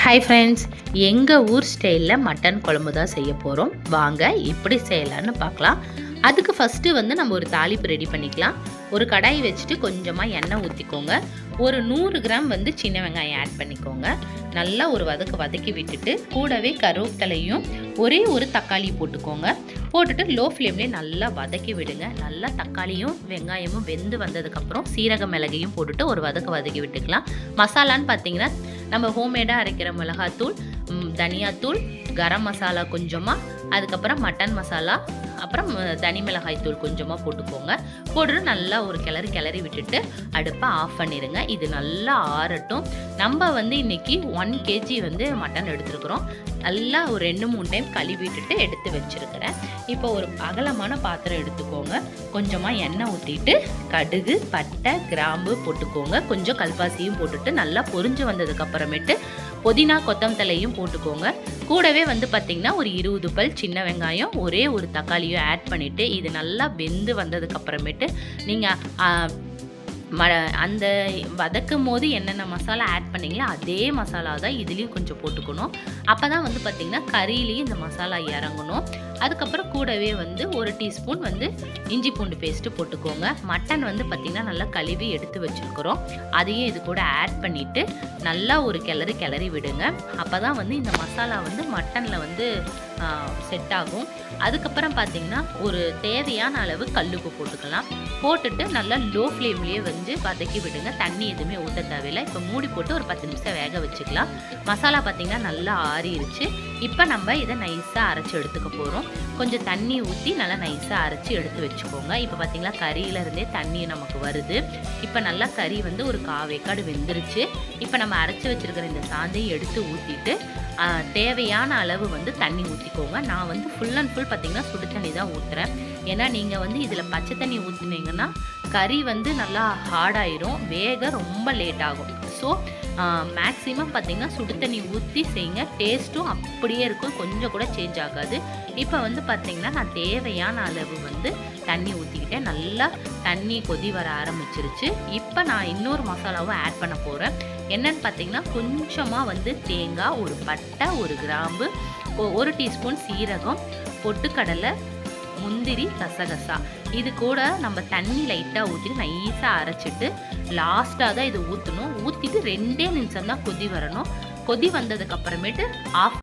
Hi friends, எங்கள் ஊர் ஸ்டைலில் மட்டன் குழம்பு தான் செய்ய போகிறோம். வாங்க எப்படி செய்யலான்னு பார்க்கலாம். அதுக்கு ஃபஸ்ட்டு நம்ம ஒரு தாளிப்பு ரெடி பண்ணிக்கலாம். ஒரு கடாய் வச்சுட்டு கொஞ்சமாக எண்ணெய் ஊற்றிக்கோங்க. ஒரு 100 கிராம் சின்ன வெங்காயம் ஆட் பண்ணிக்கோங்க. நல்லா ஒரு வதக்கி விட்டுட்டு கூடவே கருவேப்பிலையும் ஒரே ஒரு தக்காளி போட்டுக்கோங்க. போட்டுட்டு லோ ஃப்ளேம்லேயே நல்லா வதக்கி விடுங்க. நல்லா தக்காளியும் வெங்காயமும் வெந்து வந்ததுக்கப்புறம் சீரக மிளகையும் போட்டுட்டு ஒரு வதக்கி விட்டுக்கலாம். மசாலான்னு பார்த்தீங்கன்னா நம்ம ஹோம்மேடாக அரைக்கிற மிளகாத்தூள், தனியாத்தூள், கரம் மசாலா கொஞ்சமாக, அதுக்கப்புறம் மட்டன் மசாலா, அப்புறம் தனி மிளகாய் தூள் கொஞ்சமாக போட்டுக்கோங்க. போட்டுட்டு நல்லா ஒரு கிளறி விட்டுட்டு அடுப்பை ஆஃப் பண்ணிடுங்க. இது நல்லா ஆறட்டும். நம்ம இன்றைக்கி 1 kg மட்டன் எடுத்துருக்குறோம். நல்லா ஒரு 2-3 டைம் கழுவிட்டுட்டு எடுத்து வச்சுருக்கிறேன். இப்போ ஒரு அகலமான பாத்திரம் எடுத்துக்கோங்க. கொஞ்சமாக எண்ணெய் ஊற்றிட்டு கடுகு, பட்டை, கிராம்பு போட்டுக்கோங்க. கொஞ்சம் கல்பாசியும் போட்டுட்டு நல்லா பொரிஞ்சு வந்ததுக்கப்புறமேட்டு புதினா, கொத்தமல்லியும் போட்டுக்கோங்க. கூடவே பார்த்திங்கன்னா ஒரு 20 பல் சின்ன வெங்காயம், ஒரே ஒரு தக்காளியும் ஆட் பண்ணிவிட்டு இது நல்லா வெந்து வந்ததுக்கப்புறமேட்டு நீங்கள் அந்த வதக்கும் போது என்னென்ன மசாலா ஆட் பண்ணிங்களோ அதே மசாலா தான் இதுலேயும் கொஞ்சம் போட்டுக்கணும். அப்போ தான் பார்த்திங்கன்னா கறியிலையும் இந்த மசாலா இறங்கணும். அதுக்கப்புறம் கூடவே 1 டீஸ்பூன் இஞ்சி பூண்டு பேஸ்ட்டு போட்டுக்கோங்க. மட்டன் பார்த்திங்கன்னா நல்லா கழுவி எடுத்து வச்சுருக்குறோம். அதையும் இது கூட ஆட் பண்ணிவிட்டு நல்லா ஒரு கிளறி விடுங்க. அப்போ தான் இந்த மசாலா மட்டனில் செட் ஆகும். அதுக்கப்புறம் பார்த்திங்கன்னா ஒரு தேவையான அளவு கல்லுப்பு போட்டுக்கலாம். போட்டுட்டு நல்லா லோ ஃப்ளேம்லேயே வதக்கி விடுங்க. தண்ணி எதுவுமே ஊற்ற தேவையில்லை. இப்போ மூடி போட்டு ஒரு 10 நிமிஷம் வேக வச்சுக்கலாம். மசாலா பார்த்திங்கன்னா நல்லா ஆறிடுச்சு. இப்போ நம்ம இதை நைஸாக அரைச்சி எடுத்துக்க போகிறோம். கொஞ்சம் தண்ணி ஊற்றி நல்லா நைஸாக அரைச்சி எடுத்து வச்சுக்கோங்க. இப்போ பார்த்திங்கன்னா கறியிலேருந்தே தண்ணி நமக்கு வருது. இப்போ நல்லா கறி ஒரு 1/4 வேக்காடு வெந்துருச்சு. இப்போ நம்ம அரைச்சி வச்சுருக்கிற இந்த சாந்தையும் எடுத்து ஊற்றிட்டு தேவையான அளவு தண்ணி ஊற்றிக்கோங்க. நான் ஃபுல் அண்ட் ஃபுல் பார்த்திங்கன்னா சுடு தண்ணி தான் ஊற்றுறேன். ஏன்னா நீங்கள் இதில் பச்சை தண்ணி ஊற்றினீங்கன்னா கறி நல்லா ஹார்டாயிரும், வேக ரொம்ப லேட் ஆகும். ஸோ மேக்ஸிமம் பார்த்திங்கன்னா சுடு தண்ணி ஊற்றி செய்யுங்க. டேஸ்ட்டும் அப்படியே இருக்கும், கொஞ்சம் கூட சேஞ்ச் ஆகாது. இப்போ பார்த்திங்கன்னா நான் தேவையான அளவு தண்ணி ஊற்றிக்கிட்டேன். நல்லா தண்ணி கொதி வர ஆரம்பிச்சிருச்சு. இப்போ நான் இன்னொரு மசாலாவும் ஆட் பண்ண போகிறேன். என்னன்னு பார்த்திங்கன்னா கொஞ்சமாக தேங்காய், ஒரு பட்டை, ஒரு கிராம்பு, 1 டீஸ்பூன் சீரகம், பொட்டுக்கடலை, முந்திரி, கசகசா, இது கூட நம்ம தண்ணி லைட்டாக ஊற்றிட்டு நைஸாக அரைச்சிட்டு லாஸ்ட்டாக தான் இது ஊற்றணும். ஊற்றிட்டு 2 நிமிஷம் தான் கொதி வரணும். கொதி வந்ததுக்கப்புறமேட்டு ஆஃப்